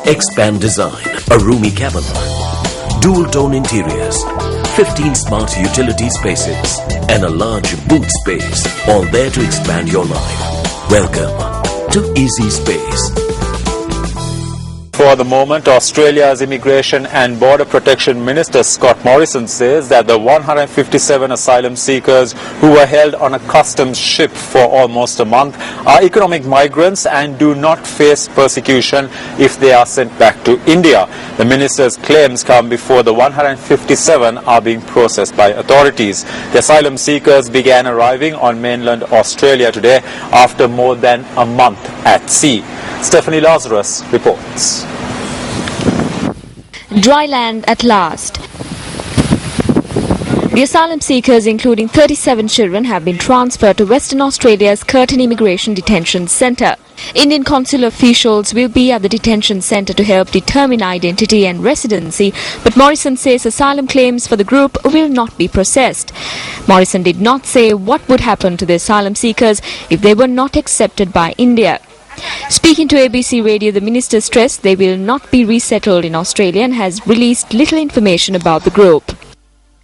Expand design, a roomy cabin, dual-tone interiors, 15 smart utility spaces, and a large boot space, all there to expand your life. Welcome to Easy Space. For the moment, Australia's Immigration and Border Protection Minister Scott Morrison says that the 157 asylum seekers who were held on a customs ship for almost a month are economic migrants and do not face persecution if they are sent back to India. The minister's claims come before the 157 are being processed by authorities. The asylum seekers began arriving on mainland Australia today after more than a month at sea. Stephanie Lazarus reports. Dry land at last. The asylum seekers, including 37 children, have been transferred to Western Australia's Curtin Immigration Detention Centre. Indian consular officials will be at the detention centre to help determine identity and residency, but Morrison says asylum claims for the group will not be processed. Morrison did not say what would happen to the asylum seekers if they were not accepted by India. Speaking to ABC Radio, the minister stressed they will not be resettled in Australia and has released little information about the group.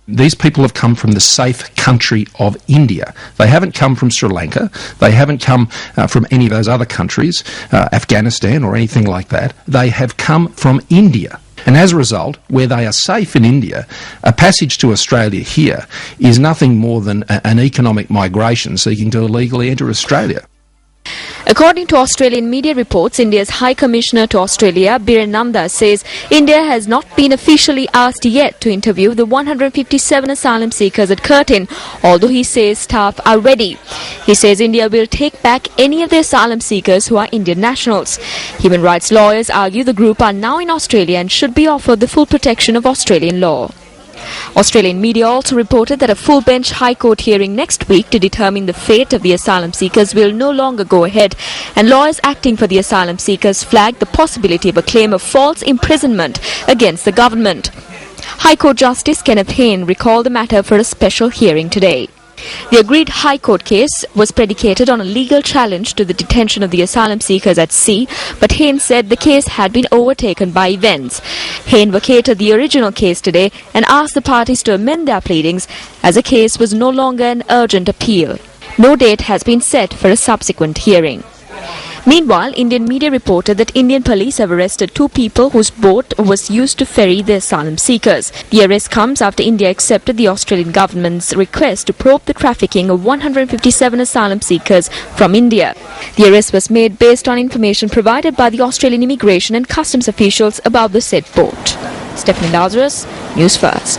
These people have come from the safe country of India. They haven't come from Sri Lanka. They haven't come from any of those other countries, Afghanistan or anything like that. They have come from India. And as a result, where they are safe in India, a passage to Australia here is nothing more than an economic migration seeking to illegally enter Australia. According to Australian media reports, India's High Commissioner to Australia, Birenanda, says India has not been officially asked yet to interview the 157 asylum seekers at Curtin, although he says staff are ready. He says India will take back any of the asylum seekers who are Indian nationals. Human rights lawyers argue the group are now in Australia and should be offered the full protection of Australian law. Australian media also reported that a full-bench High Court hearing next week to determine the fate of the asylum seekers will no longer go ahead, and lawyers acting for the asylum seekers flagged the possibility of a claim of false imprisonment against the government. High Court Justice Kenneth Hayne recalled the matter for a special hearing today. The agreed High Court case was predicated on a legal challenge to the detention of the asylum seekers at sea, but Hayne said the case had been overtaken by events. Hayne vacated the original case today and asked the parties to amend their pleadings as the case was no longer an urgent appeal. No date has been set for a subsequent hearing. Meanwhile, Indian media reported that Indian police have arrested 2 people whose boat was used to ferry the asylum seekers. The arrest comes after India accepted the Australian government's request to probe the trafficking of 157 asylum seekers from India. The arrest was made based on information provided by the Australian immigration and customs officials about the said boat. Stephanie Lazarus, Newsfirst.